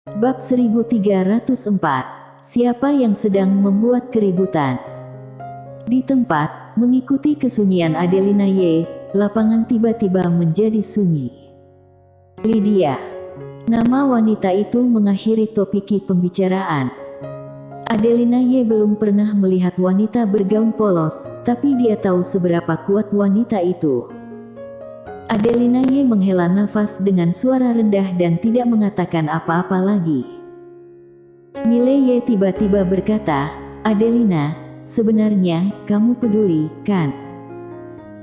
Bab 1304. Siapa yang sedang membuat keributan? Di tempat, mengikuti kesunyian Adelina Y, lapangan tiba-tiba menjadi sunyi. Lydia. Nama wanita itu mengakhiri topiki pembicaraan. Adelina Y belum pernah melihat wanita bergaun polos, tapi dia tahu seberapa kuat wanita itu. Adelina Y menghela nafas dengan suara rendah dan tidak mengatakan apa-apa lagi. Mile Y tiba-tiba berkata, "Adelina, sebenarnya kamu peduli, kan?"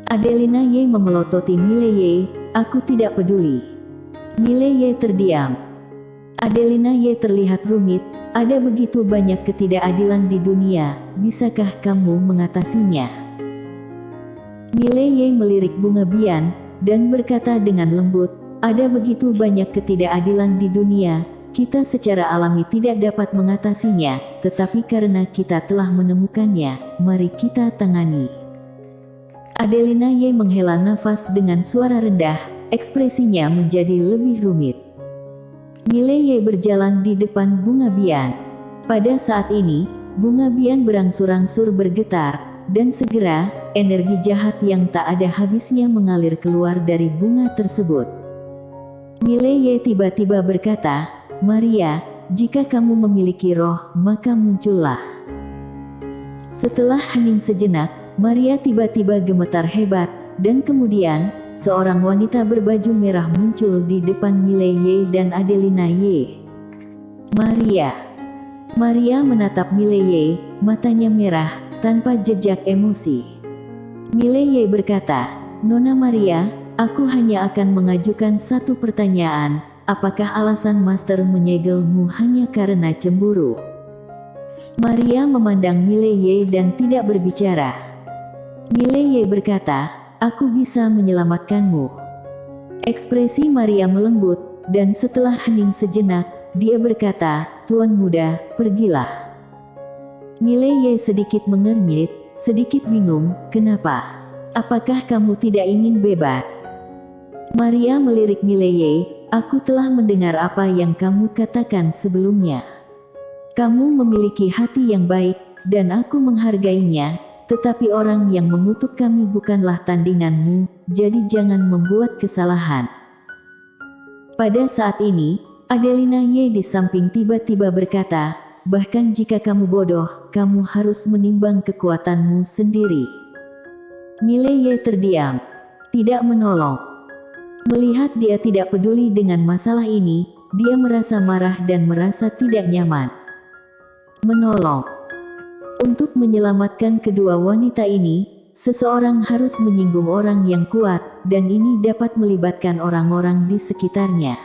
Adelina Y memelototi Mile Y, "Aku tidak peduli." Mile Y terdiam. Adelina Y terlihat rumit, "Ada begitu banyak ketidakadilan di dunia, bisakah kamu mengatasinya?" Mile Y melirik bunga Bian dan berkata dengan lembut, "Ada begitu banyak ketidakadilan di dunia, kita secara alami tidak dapat mengatasinya, tetapi karena kita telah menemukannya, mari kita tangani." Adelina Y menghela nafas dengan suara rendah, ekspresinya menjadi lebih rumit. Mile Y berjalan di depan bunga Bian. Pada saat ini, bunga Bian berangsur-angsur bergetar, dan segera, energi jahat yang tak ada habisnya mengalir keluar dari bunga tersebut. Mile Y tiba-tiba berkata, "Maria, jika kamu memiliki roh, maka muncullah." Setelah hening sejenak, Maria tiba-tiba gemetar hebat, dan kemudian, seorang wanita berbaju merah muncul di depan Mile Y dan Adelina Y. "Maria." Maria menatap Mile Y, matanya merah, tanpa jejak emosi. Mile Y berkata, "Nona Maria, aku hanya akan mengajukan satu pertanyaan, apakah alasan Master menyegelmu hanya karena cemburu?" Maria memandang Mile Y dan tidak berbicara. Mile Y berkata, "Aku bisa menyelamatkanmu." Ekspresi Maria melembut, dan setelah hening sejenak, dia berkata, "Tuan muda, pergilah." Mile Y sedikit mengernyit, sedikit bingung, "Kenapa? Apakah kamu tidak ingin bebas?" Maria melirik Mile Y, "Aku telah mendengar apa yang kamu katakan sebelumnya. Kamu memiliki hati yang baik, dan aku menghargainya, tetapi orang yang mengutuk kami bukanlah tandinganmu, jadi jangan membuat kesalahan." Pada saat ini, Adelina Y di samping tiba-tiba berkata, "Bahkan jika kamu bodoh, kamu harus menimbang kekuatanmu sendiri." Mile Y terdiam, tidak menolong. Melihat dia tidak peduli dengan masalah ini, dia merasa marah dan merasa tidak nyaman. Menolong. Untuk menyelamatkan kedua wanita ini, seseorang harus menyinggung orang yang kuat, dan ini dapat melibatkan orang-orang di sekitarnya.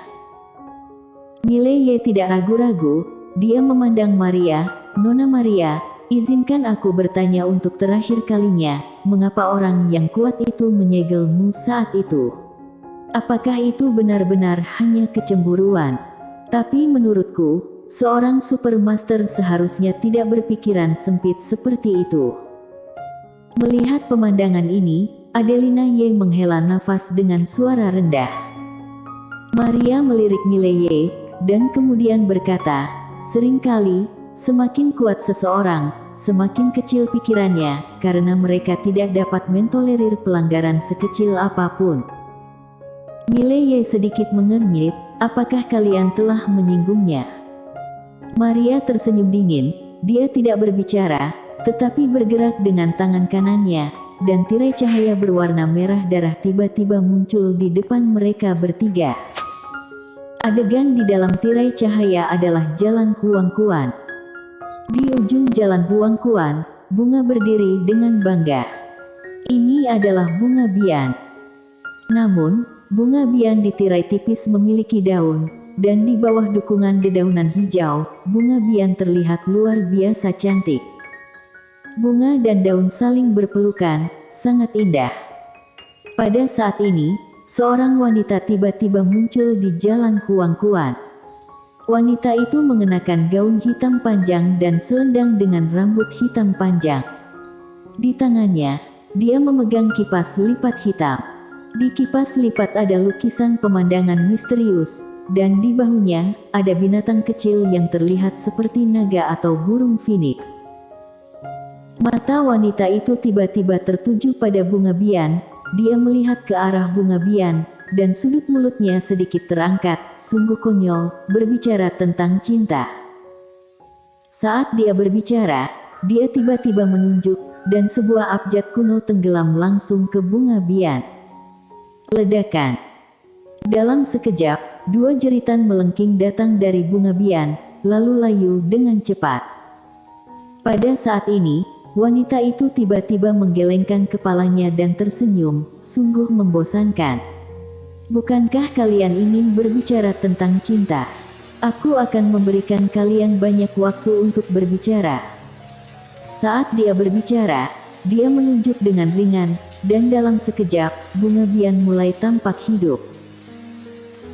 Mile Y tidak ragu-ragu. Dia memandang Maria, "Nona Maria, izinkan aku bertanya untuk terakhir kalinya, mengapa orang yang kuat itu menyegelmu saat itu? Apakah itu benar-benar hanya kecemburuan? Tapi menurutku, seorang supermaster seharusnya tidak berpikiran sempit seperti itu." Melihat pemandangan ini, Adelina Y menghela nafas dengan suara rendah. Maria melirik Mile Y, dan kemudian berkata, "Seringkali, semakin kuat seseorang, semakin kecil pikirannya, karena mereka tidak dapat mentolerir pelanggaran sekecil apapun." Mile Y sedikit mengernyit, "Apakah kalian telah menyinggungnya?" Maria tersenyum dingin, dia tidak berbicara, tetapi bergerak dengan tangan kanannya, dan tirai cahaya berwarna merah darah tiba-tiba muncul di depan mereka bertiga. Adegan di dalam tirai cahaya adalah Jalan Huang Kuan. Di ujung Jalan Huang Kuan, bunga berdiri dengan bangga. Ini adalah bunga Bian. Namun, bunga Bian di tirai tipis memiliki daun, dan di bawah dukungan dedaunan hijau, bunga Bian terlihat luar biasa cantik. Bunga dan daun saling berpelukan, sangat indah. Pada saat ini, seorang wanita tiba-tiba muncul di Jalan Huang Kuan. Wanita itu mengenakan gaun hitam panjang dan selendang dengan rambut hitam panjang. Di tangannya, dia memegang kipas lipat hitam. Di kipas lipat ada lukisan pemandangan misterius, dan di bahunya ada binatang kecil yang terlihat seperti naga atau burung phoenix. Mata wanita itu tiba-tiba tertuju pada bunga bian. Dia melihat ke arah bunga bian, dan sudut mulutnya sedikit terangkat, sungguh konyol, berbicara tentang cinta. Saat dia berbicara, dia tiba-tiba menunjuk, dan sebuah abjad kuno tenggelam langsung ke bunga bian. Ledakan. Dalam sekejap, dua jeritan melengking datang dari bunga bian, lalu layu dengan cepat. Pada saat ini, wanita itu tiba-tiba menggelengkan kepalanya dan tersenyum, sungguh membosankan. Bukankah kalian ingin berbicara tentang cinta? Aku akan memberikan kalian banyak waktu untuk berbicara. Saat dia berbicara, dia menunjuk dengan ringan, dan dalam sekejap, bunga bian mulai tampak hidup.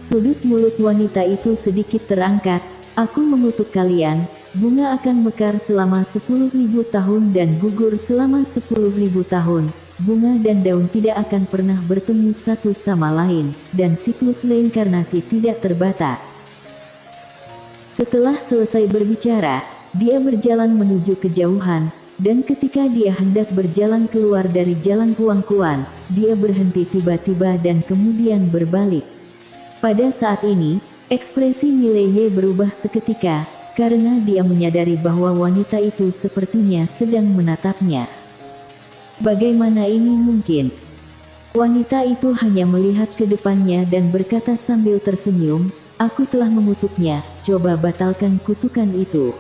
Sudut mulut wanita itu sedikit terangkat. Aku mengutuk kalian, bunga akan mekar selama 10.000 tahun dan gugur selama 10.000 tahun. Bunga dan daun tidak akan pernah bertemu satu sama lain, dan siklus reinkarnasi tidak terbatas. Setelah selesai berbicara, dia berjalan menuju kejauhan, dan ketika dia hendak berjalan keluar dari jalan Kuang-Kuan, dia berhenti tiba-tiba dan kemudian berbalik. Pada saat ini, ekspresi Mileye berubah seketika, karena dia menyadari bahwa wanita itu sepertinya sedang menatapnya. Bagaimana ini mungkin? Wanita itu hanya melihat ke depannya dan berkata sambil tersenyum, "Aku telah mengutuknya, coba batalkan kutukan itu."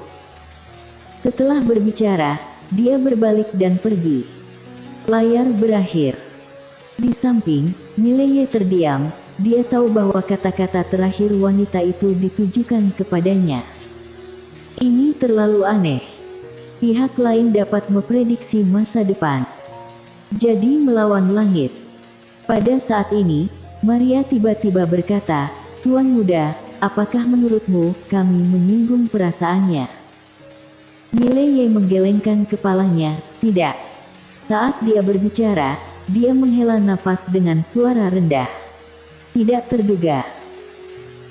Setelah berbicara, dia berbalik dan pergi. Layar berakhir. Di samping, Mileye terdiam. Dia tahu bahwa kata-kata terakhir wanita itu ditujukan kepadanya. Ini terlalu aneh. Pihak lain dapat memprediksi masa depan. Jadi melawan langit. Pada saat ini, Maria tiba-tiba berkata, "Tuan muda, apakah menurutmu kami menyinggung perasaannya?" Mileye menggelengkan kepalanya, "Tidak." Saat dia berbicara, dia menghela nafas dengan suara rendah. Tidak terduga.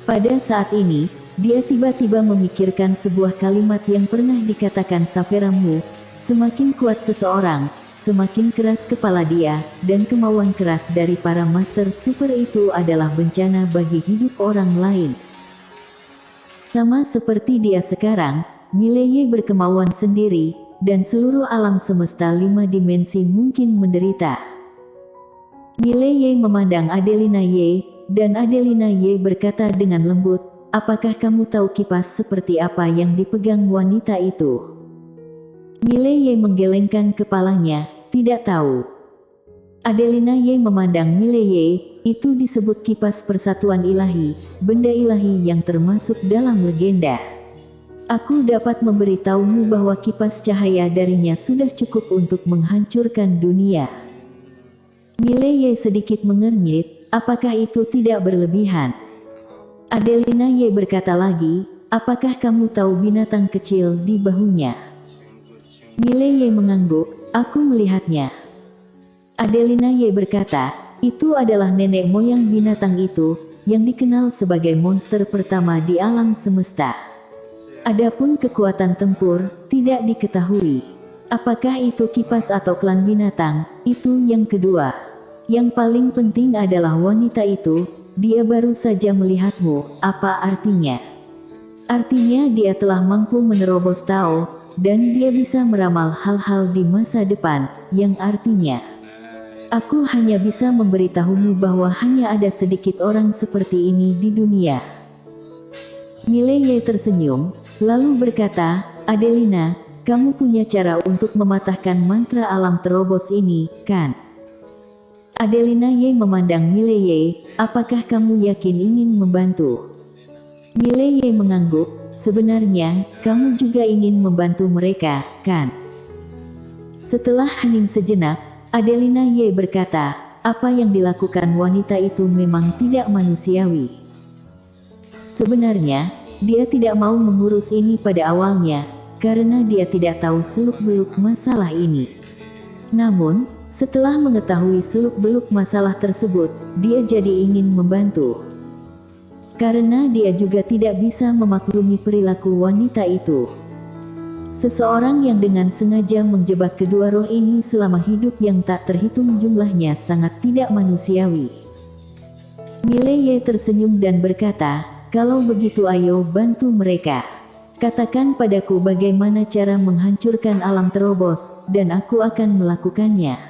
Pada saat ini, dia tiba-tiba memikirkan sebuah kalimat yang pernah dikatakan Saveramu, "Semakin kuat seseorang, semakin keras kepala dia, dan kemauan keras dari para master super itu adalah bencana bagi hidup orang lain." Sama seperti dia sekarang, Mileye berkemauan sendiri, dan seluruh alam semesta 5 dimensi mungkin menderita. Mileye memandang Adelina Ye, dan Adelina Ye berkata dengan lembut, "Apakah kamu tahu kipas seperti apa yang dipegang wanita itu?" Mileye menggelengkan kepalanya, "Tidak tahu." Adelina Ye memandang Mileye, "Itu disebut kipas persatuan ilahi, benda ilahi yang termasuk dalam legenda. Aku dapat memberitahumu bahwa kipas cahaya darinya sudah cukup untuk menghancurkan dunia." Mileye sedikit mengernyit, "Apakah itu tidak berlebihan?" Adelina Ye berkata lagi, "Apakah kamu tahu binatang kecil di bahunya?" Mileye mengangguk, "Aku melihatnya." Adelina Ye berkata, "Itu adalah nenek moyang binatang itu, yang dikenal sebagai monster pertama di alam semesta. Adapun kekuatan tempur, tidak diketahui. Apakah itu kipas atau klan binatang, itu yang kedua. Yang paling penting adalah wanita itu, dia baru saja melihatmu, apa artinya? Artinya dia telah mampu menerobos Tao, dan dia bisa meramal hal-hal di masa depan, yang artinya, aku hanya bisa memberitahumu bahwa hanya ada sedikit orang seperti ini di dunia." Mileye tersenyum, lalu berkata, "Adelina, kamu punya cara untuk mematahkan mantra alam terobos ini, kan?" Adelina Ye memandang Mileye, "Apakah kamu yakin ingin membantu?" Mileye mengangguk, "Sebenarnya, kamu juga ingin membantu mereka, kan?" Setelah hening sejenak, Adelina Ye berkata, "Apa yang dilakukan wanita itu memang tidak manusiawi. Sebenarnya, dia tidak mau mengurus ini pada awalnya, karena dia tidak tahu seluk-beluk masalah ini. Namun, Setelah mengetahui seluk-beluk masalah tersebut, dia jadi ingin membantu. Karena dia juga tidak bisa memaklumi perilaku wanita itu. Seseorang yang dengan sengaja menjebak kedua roh ini selama hidup yang tak terhitung jumlahnya sangat tidak manusiawi. Mileye tersenyum dan berkata, "Kalau begitu ayo bantu mereka. Katakan padaku bagaimana cara menghancurkan alam terobos, dan aku akan melakukannya."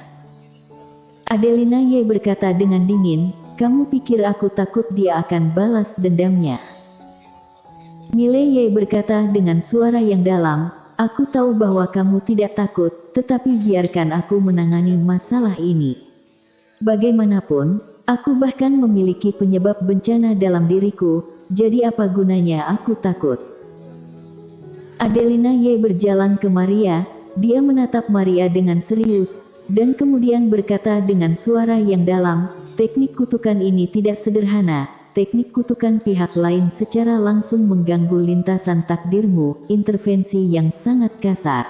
Adelina Ye berkata dengan dingin, "Kamu pikir aku takut dia akan balas dendamnya?" Mileye berkata dengan suara yang dalam, "Aku tahu bahwa kamu tidak takut, tetapi biarkan aku menangani masalah ini. Bagaimanapun, aku bahkan memiliki penyebab bencana dalam diriku, jadi apa gunanya aku takut?" Adelina Ye berjalan ke Maria, dia menatap Maria dengan serius, dan kemudian berkata dengan suara yang dalam, "Teknik kutukan ini tidak sederhana. Teknik kutukan pihak lain secara langsung mengganggu lintasan takdirmu, intervensi yang sangat kasar."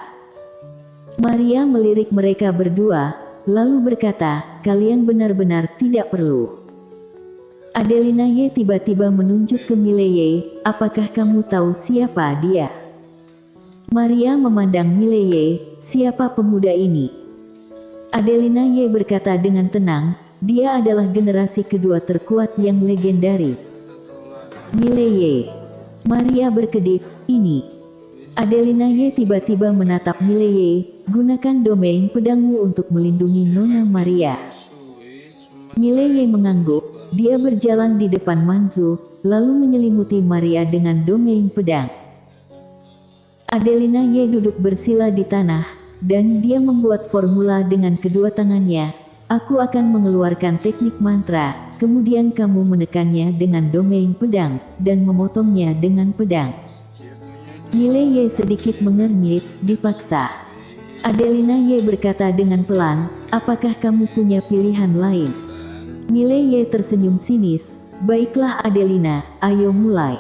Maria melirik mereka berdua, lalu berkata, "Kalian benar-benar tidak perlu." Adelina Ye tiba-tiba menunjuk ke Mileye, "Apakah kamu tahu siapa dia?" Maria memandang Mileye, "Siapa pemuda ini?" Adelina Ye berkata dengan tenang, "Dia adalah generasi kedua terkuat yang legendaris." "Mileye." Maria berkedip, "Ini." Adelina Ye tiba-tiba menatap Mileye, "Gunakan domain pedangmu untuk melindungi Nona Maria." Mileye mengangguk, dia berjalan di depan Manzu, lalu menyelimuti Maria dengan domain pedang. Adelina Ye duduk bersila di tanah, dan dia membuat formula dengan kedua tangannya. "Aku akan mengeluarkan teknik mantra, kemudian kamu menekannya dengan domain pedang, dan memotongnya dengan pedang." Mileye sedikit mengernyit, dipaksa. Adelina Ye berkata dengan pelan, "Apakah kamu punya pilihan lain?" Mileye tersenyum sinis, "Baiklah Adelina, ayo mulai."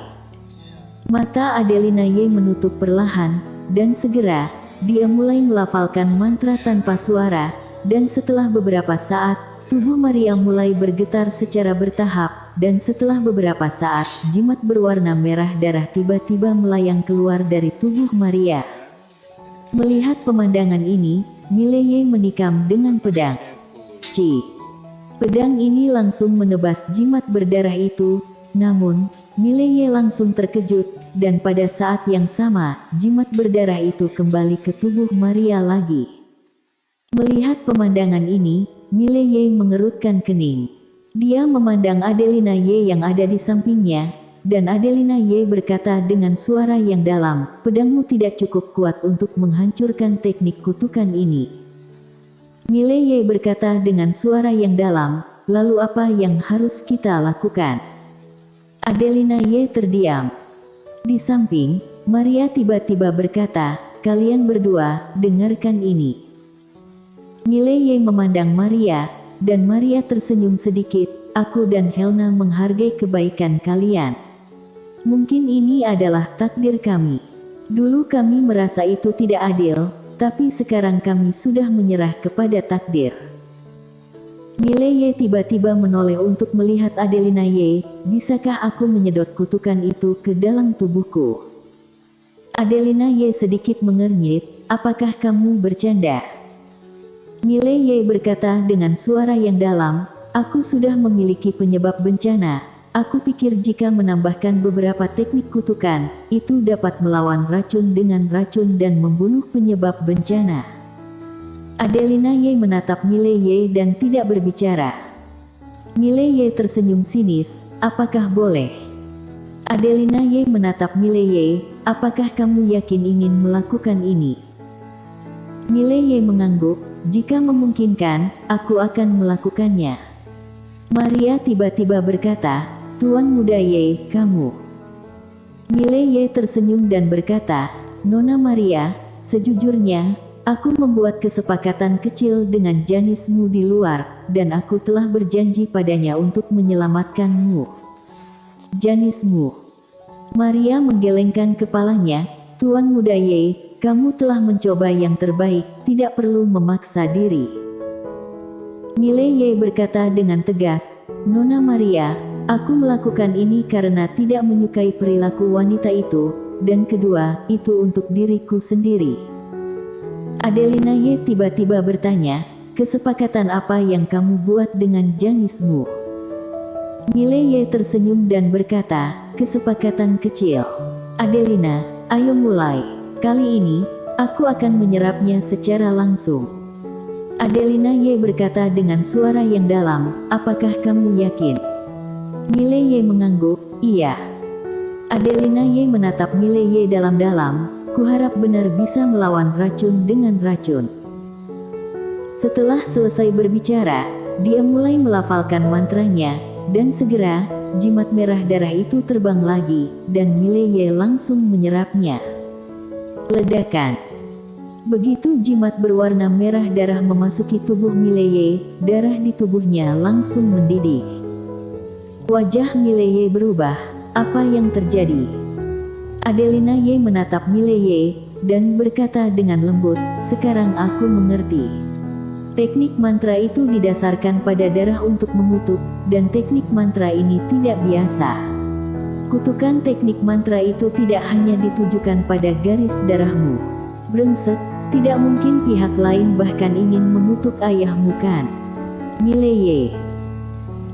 Mata Adelina Ye menutup perlahan, dan segera, dia mulai melafalkan mantra tanpa suara, dan setelah beberapa saat, tubuh Maria mulai bergetar secara bertahap, dan setelah beberapa saat, jimat berwarna merah darah tiba-tiba melayang keluar dari tubuh Maria. Melihat pemandangan ini, Mileye menikam dengan pedang. Pedang ini langsung menebas jimat berdarah itu, namun, Mileye langsung terkejut, dan pada saat yang sama, jimat berdarah itu kembali ke tubuh Maria lagi. Melihat pemandangan ini, Mileye mengerutkan kening. Dia memandang Adelina Ye yang ada di sampingnya, dan Adelina Ye berkata dengan suara yang dalam, "Pedangmu tidak cukup kuat untuk menghancurkan teknik kutukan ini." Mileye berkata dengan suara yang dalam, "Lalu apa yang harus kita lakukan?" Adelina Ye terdiam. Di samping, Maria tiba-tiba berkata, "Kalian berdua, dengarkan ini." Mileye memandang Maria, dan Maria tersenyum sedikit, "Aku dan Helena menghargai kebaikan kalian. Mungkin ini adalah takdir kami. Dulu kami merasa itu tidak adil, tapi sekarang kami sudah menyerah kepada takdir." Mileye tiba-tiba menoleh untuk melihat Adelina Ye, "Bisakah aku menyedot kutukan itu ke dalam tubuhku?" Adelina Ye sedikit mengernyit, "Apakah kamu bercanda?" Mileye berkata dengan suara yang dalam, "Aku sudah memiliki penyebab bencana. Aku pikir jika menambahkan beberapa teknik kutukan, itu dapat melawan racun dengan racun dan membunuh penyebab bencana." Adelina Ye menatap Mileye dan tidak berbicara. Mileye tersenyum sinis, "Apakah boleh?" Adelina Ye menatap Mileye, "Apakah kamu yakin ingin melakukan ini?" Mileye mengangguk, "Jika memungkinkan, aku akan melakukannya." Maria tiba-tiba berkata, "Tuan Muda Ye, kamu." Mileye tersenyum dan berkata, "Nona Maria, sejujurnya, aku membuat kesepakatan kecil dengan janismu di luar, dan aku telah berjanji padanya untuk menyelamatkanmu." "Janismu?" Maria menggelengkan kepalanya, "Tuan Muda Ye, kamu telah mencoba yang terbaik, tidak perlu memaksa diri." Mileye berkata dengan tegas, "Nona Maria, aku melakukan ini karena tidak menyukai perilaku wanita itu, dan kedua, itu untuk diriku sendiri." Adelina Ye tiba-tiba bertanya, "Kesepakatan apa yang kamu buat dengan Janismu?" Mileye tersenyum dan berkata, "Kesepakatan kecil." "Adelina, ayo mulai. Kali ini, aku akan menyerapnya secara langsung." Adelina Ye berkata dengan suara yang dalam, "Apakah kamu yakin?" Mileye mengangguk, "Iya." Adelina Ye menatap Mileye dalam-dalam, "Kuharap benar bisa melawan racun dengan racun." Setelah selesai berbicara, dia mulai melafalkan mantranya, dan segera, jimat merah darah itu terbang lagi, dan Mileye langsung menyerapnya. Ledakan. Begitu jimat berwarna merah darah memasuki tubuh Mileye, darah di tubuhnya langsung mendidih. Wajah Mileye berubah. Apa yang terjadi? Adelina Ye menatap Mileye, dan berkata dengan lembut, "Sekarang aku mengerti. Teknik mantra itu didasarkan pada darah untuk mengutuk, dan teknik mantra ini tidak biasa. Kutukan teknik mantra itu tidak hanya ditujukan pada garis darahmu. Brengsek, tidak mungkin pihak lain bahkan ingin mengutuk ayahmu kan?" Mileye.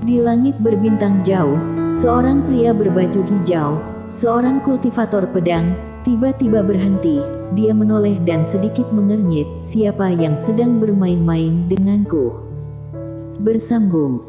Di langit berbintang jauh, seorang pria berbaju hijau, seorang kultivator pedang, tiba-tiba berhenti. Dia menoleh dan sedikit mengernyit, "Siapa yang sedang bermain-main denganku?" Bersambung.